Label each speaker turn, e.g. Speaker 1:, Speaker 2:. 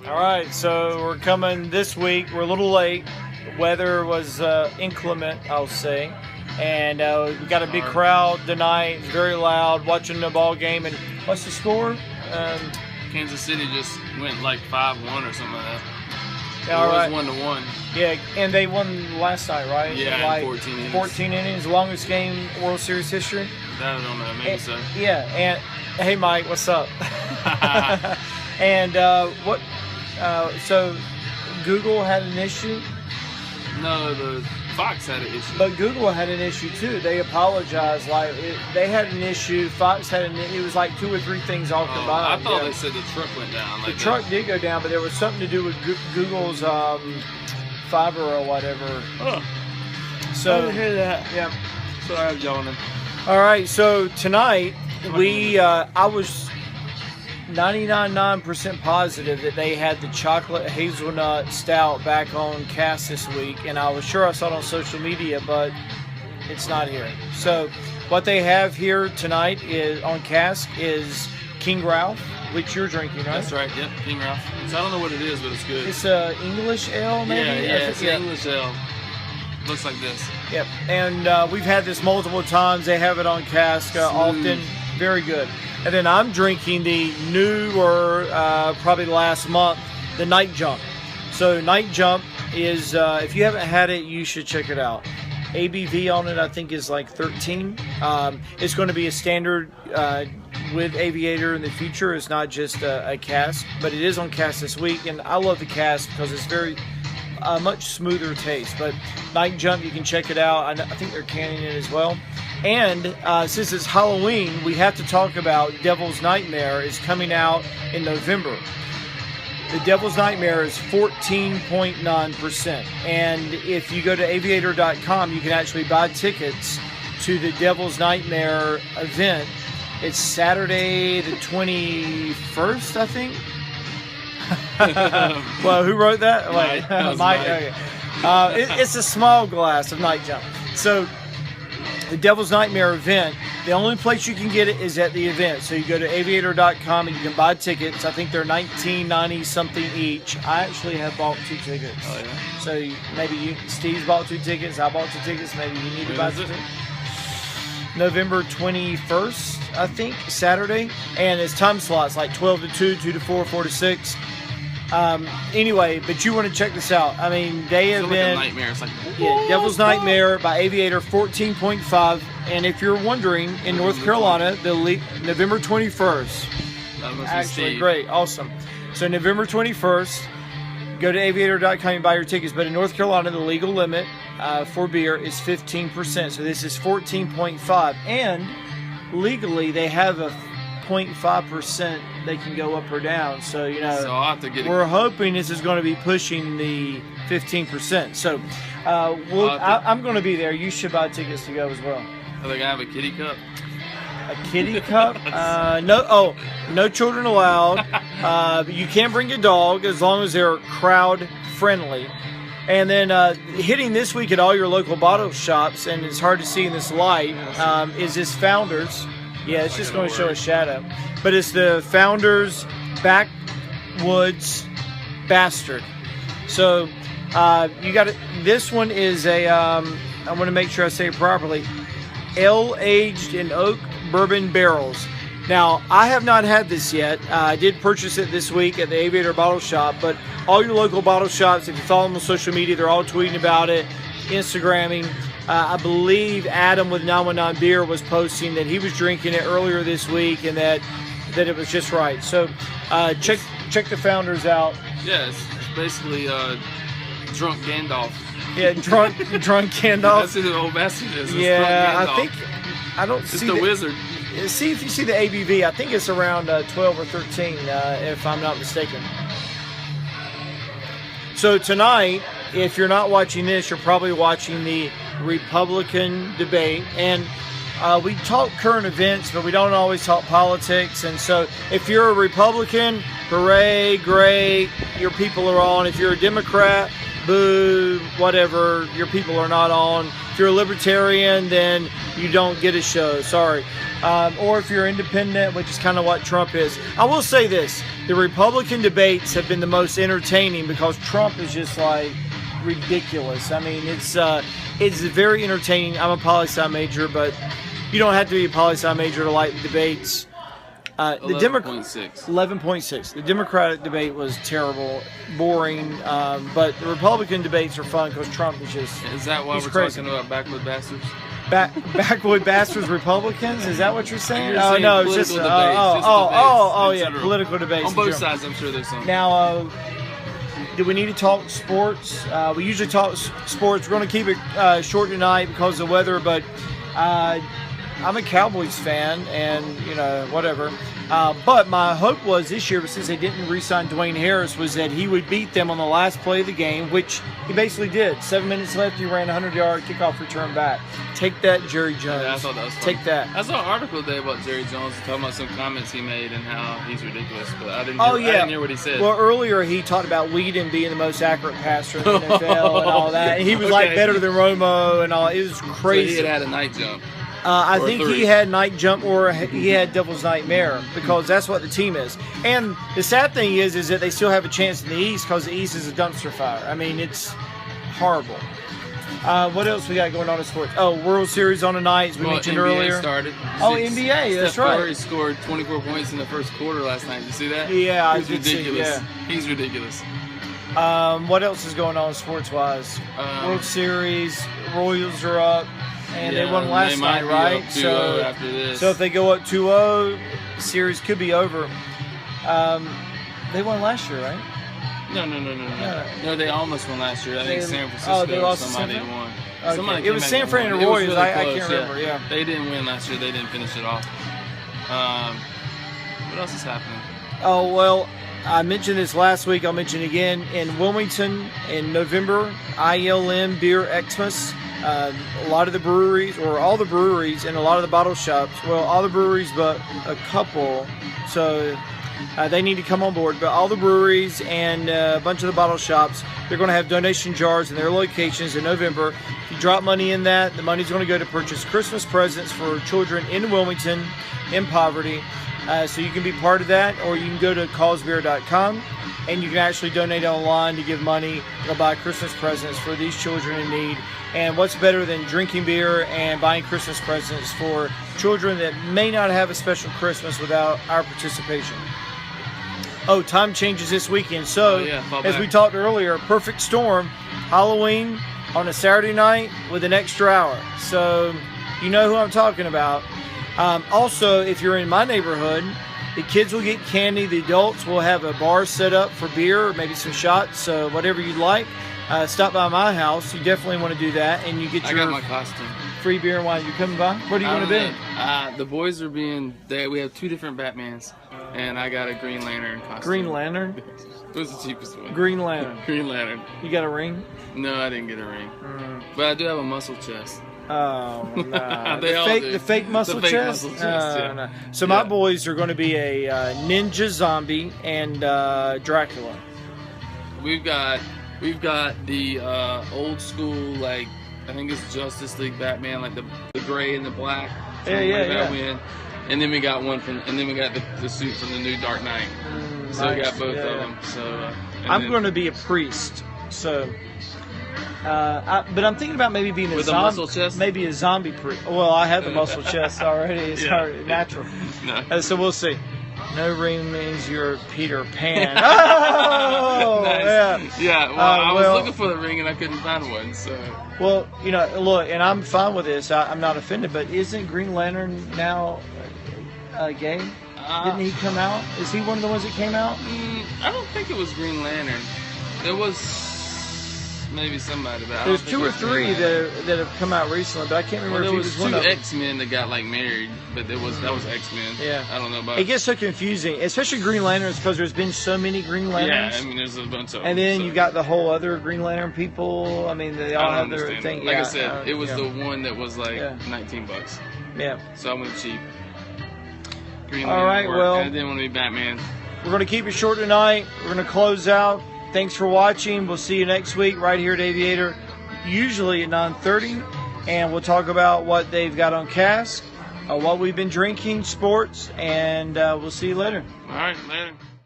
Speaker 1: All right, so we're coming this week. We're a little late. The weather was inclement, I'll say. And we got a big crowd tonight. It's very loud, watching the ball game. And what's the score?
Speaker 2: Kansas City just went like 5-1 or something like that.
Speaker 1: Yeah, all right.
Speaker 2: 1-1.
Speaker 1: Yeah, and they won last night, right?
Speaker 2: Yeah,
Speaker 1: like
Speaker 2: 14 innings.
Speaker 1: 14 innings, longest game in World Series history.
Speaker 2: I don't know, maybe so.
Speaker 1: Yeah, and hey, Mike, what's up? And what? So Google had an issue.
Speaker 2: No, the Fox had an issue.
Speaker 1: But Google had an issue too. They apologized. They had an issue. Fox had it was like 2 or 3 things all combined.
Speaker 2: I thought they said the truck went down.
Speaker 1: The truck did go down, but there was something to do with Google's fiber or whatever.
Speaker 2: Oh,
Speaker 1: So
Speaker 2: I didn't hear that.
Speaker 1: Yeah.
Speaker 2: Sorry, I'm yawning.
Speaker 1: All right. So tonight I was 99.9% positive that they had the chocolate hazelnut stout back on cast this week, and I was sure I saw it on social media, but it's not here. So what they have here tonight is on cask is King Ralph, which you're drinking, right?
Speaker 2: That's right. Yep, King Ralph. I don't know what it is, but it's good.
Speaker 1: It's a English ale, maybe.
Speaker 2: Yeah, it's an English ale. Looks like this.
Speaker 1: Yep, and we've had this multiple times. They have it on cask often. Very good. And then I'm drinking the newer, probably last month, the Night Jump. So Night Jump is, if you haven't had it, you should check it out. ABV on it, I think, is like 13. It's going to be a standard with Aviator in the future. It's not just a cask, but it is on cask this week. And I love the cask because it's very much smoother taste. But Night Jump, you can check it out. I think they're canning it as well. And since it's Halloween, we have to talk about Devil's Nightmare is coming out in November. The Devil's Nightmare is 14.9%. And if you go to aviator.com, you can actually buy tickets to the Devil's Nightmare event. It's Saturday the 21st, I think. Well, who wrote that?
Speaker 2: Mike.
Speaker 1: Okay. It's a small glass of Night Jump. So the Devil's Nightmare event, the only place you can get it is at the event. So you go to aviator.com and you can buy tickets. I think they're $19.90 something each. I actually have bought 2 tickets.
Speaker 2: Oh, yeah?
Speaker 1: So maybe Steve's bought 2 tickets. I bought 2 tickets. Maybe you need to buy 2 tickets. November 21st, I think, Saturday. And it's time slots like 12 to 2, 2 to 4, 4 to 6. Anyway, but you want to check this out. I mean, they have been
Speaker 2: like a nightmare. It's like,
Speaker 1: Devil's Nightmare by Aviator, 14.5. And if you're wondering, in North Carolina, November 21st.
Speaker 2: That must be
Speaker 1: Actually,
Speaker 2: Steve.
Speaker 1: great, awesome. So November 21st, go to aviator.com and buy your tickets. But in North Carolina, the legal limit for beer is 15%. So this is 14.5. And legally, they have a 0.5% they can go up or down. So, you know,
Speaker 2: so I'll have to get
Speaker 1: we're hoping this is going to be pushing the 15%. So I'm going to be there. You should buy tickets to go as well.
Speaker 2: Are they going to have a kitty cup?
Speaker 1: A kitty cup? No children allowed. You can bring your dog as long as they're crowd friendly. And then hitting this week at all your local bottle shops, and it's hard to see in this light, is this Founders. Yeah, it's just going to show a shadow. But it's the Founders Backwoods Bastard. So you got it. This one is I want to make sure I say it properly. Ale-aged in oak bourbon barrels. Now, I have not had this yet. I did purchase it this week at the Aviator Bottle Shop, but all your local bottle shops, if you follow them on social media, they're all tweeting about it, Instagramming. I believe Adam with 919 Beer was posting that he was drinking it earlier this week and that it was just right. So check the Founders out.
Speaker 2: Yeah, it's basically drunk Gandalf.
Speaker 1: Yeah, drunk Gandalf.
Speaker 2: That's who the old bastard is.
Speaker 1: Yeah, I don't
Speaker 2: it's
Speaker 1: see
Speaker 2: the wizard.
Speaker 1: See if you see the ABV. I think it's around 12 or 13, if I'm not mistaken. So tonight, if you're not watching this, you're probably watching the Republican debate. And we talk current events, but we don't always talk politics. And so if you're a Republican, hooray, great, your people are on. If you're a Democrat, boo, whatever, your people are not on. If you're a libertarian, then you don't get a show. Sorry. Or if you're independent, which is kind of what Trump is. I will say this. The Republican debates have been the most entertaining because Trump is just like ridiculous. I mean, it's very entertaining. I'm a poli-sci major, but you don't have to be a poli-sci major to like the debates. The
Speaker 2: 11.6.
Speaker 1: 11.6. The Democratic debate was terrible, boring, but the Republican debates are fun because Trump is just.
Speaker 2: Is that why we're
Speaker 1: crazy.
Speaker 2: talking about backwood bastards?
Speaker 1: Backwood bastards Republicans? Is that what you're saying?
Speaker 2: You're
Speaker 1: oh
Speaker 2: saying
Speaker 1: no, it's just
Speaker 2: political debates,
Speaker 1: yeah,
Speaker 2: general.
Speaker 1: political debates
Speaker 2: On
Speaker 1: in
Speaker 2: both
Speaker 1: general.
Speaker 2: sides, I'm sure there's some.
Speaker 1: Now, do we need to talk sports? We usually talk sports. We're going to keep it short tonight because of the weather, but I'm a Cowboys fan, and whatever. But my hope was this year, since they didn't re-sign Dwayne Harris, was that he would beat them on the last play of the game, which he basically did. 7 minutes left, he ran a 100-yard kickoff return back. Take that, Jerry Jones.
Speaker 2: Yeah, I thought that was funny.
Speaker 1: Take that.
Speaker 2: I saw an article today about Jerry Jones talking about some comments he made and how he's ridiculous, but I didn't hear what he said.
Speaker 1: Well, earlier he talked about Whedon being the most accurate passer in the NFL and all that. And he was like better than Romo and all. It was crazy.
Speaker 2: So he had a night jump.
Speaker 1: I think he had night jump or he had Devil's Nightmare because that's what the team is. And the sad thing is that they still have a chance in the East because the East is a dumpster fire. I mean, it's horrible. What else we got going on in sports? Oh, World Series on tonight, as we mentioned
Speaker 2: NBA
Speaker 1: earlier.
Speaker 2: Started.
Speaker 1: NBA, that's right.
Speaker 2: Steph Curry scored 24 points in the first quarter last night. Did you see that?
Speaker 1: Yeah,
Speaker 2: He's ridiculous. He's ridiculous.
Speaker 1: What else is going on sports-wise? World Series, Royals are up. And they won last night, right?
Speaker 2: So after this.
Speaker 1: So if they go up 2-0, the series could be over. They won last year, right?
Speaker 2: No. No, they almost won last year. I think San Francisco
Speaker 1: or
Speaker 2: somebody won.
Speaker 1: Okay.
Speaker 2: Somebody
Speaker 1: it was San Fran and Royals. I can't remember, yeah.
Speaker 2: They didn't win last year. They didn't finish it off. What else is happening?
Speaker 1: Oh, well, I mentioned this last week. I'll mention it again. In Wilmington in November, ILM Beer Xmas. A lot of the breweries, or all the breweries and a lot of the bottle shops, well, all the breweries but a couple, so they need to come on board. But all the breweries and a bunch of the bottle shops, they're going to have donation jars in their locations in November. If you drop money in that, the money's going to go to purchase Christmas presents for children in Wilmington in poverty. So you can be part of that, or you can go to causebeer.com and you can actually donate online to give money to buy Christmas presents for these children in need. And what's better than drinking beer and buying Christmas presents for children that may not have a special Christmas without our participation? Oh, time changes this weekend. So, as we talked earlier, perfect storm, Halloween on a Saturday night with an extra hour. So, you know who I'm talking about. Also, if you're in my neighborhood, the kids will get candy. The adults will have a bar set up for beer, maybe some shots, whatever you'd like. Stop by my house. You definitely want to do that, and you get your.
Speaker 2: I got my costume.
Speaker 1: Free beer and wine. You coming by? What do you want to be?
Speaker 2: The boys are being. We have 2 different Batmans, and I got a Green Lantern costume.
Speaker 1: Green Lantern.
Speaker 2: What's the cheapest one?
Speaker 1: Green Lantern.
Speaker 2: Green Lantern.
Speaker 1: You got a ring?
Speaker 2: No, I didn't get a ring, but I do have a muscle chest.
Speaker 1: Oh no!
Speaker 2: The
Speaker 1: fake muscle chest. No. So my boys are going to be a ninja zombie and Dracula.
Speaker 2: We've got the old school, like, I think it's Justice League Batman, like the gray and the black.
Speaker 1: Yeah.
Speaker 2: And then we got the suit from the new Dark Knight. So nice. We got both of them. So
Speaker 1: I'm going to be a priest. So, but I'm thinking about maybe being
Speaker 2: with a muscle chest.
Speaker 1: Maybe a zombie priest. Well, I have the muscle chest already. It's natural.
Speaker 2: No.
Speaker 1: So we'll see. No ring means you're Peter Pan. Oh,
Speaker 2: nice. Yeah. Well, I was looking for the ring and I couldn't find one. So.
Speaker 1: Well, look, and I'm fine with this. I'm not offended. But isn't Green Lantern now gay? Didn't he come out? Is he one of the ones that came out?
Speaker 2: I don't think it was Green Lantern. There was maybe somebody. But
Speaker 1: there's 2 or 3 that have come out recently, but I can't remember if he was one of them.
Speaker 2: There was 2 X-Men that got married, but that was X-Men.
Speaker 1: Yeah.
Speaker 2: I don't know about.
Speaker 1: It gets so confusing, especially Green Lanterns, because there's been so many Green Lanterns.
Speaker 2: Yeah, I mean there's a bunch of them.
Speaker 1: And then you got the whole other Green Lantern people. I mean they all have their thing.
Speaker 2: Like I said, it was the one that was like $19.
Speaker 1: Yeah.
Speaker 2: So I went cheap. Green
Speaker 1: All right, well,
Speaker 2: I didn't want to be Batman.
Speaker 1: We're going to keep it short tonight. We're going to close out. Thanks for watching. We'll see you next week right here at Aviator, usually at 9:30, and we'll talk about what they've got on cask, what we've been drinking, sports, and we'll see you later.
Speaker 2: All right, later.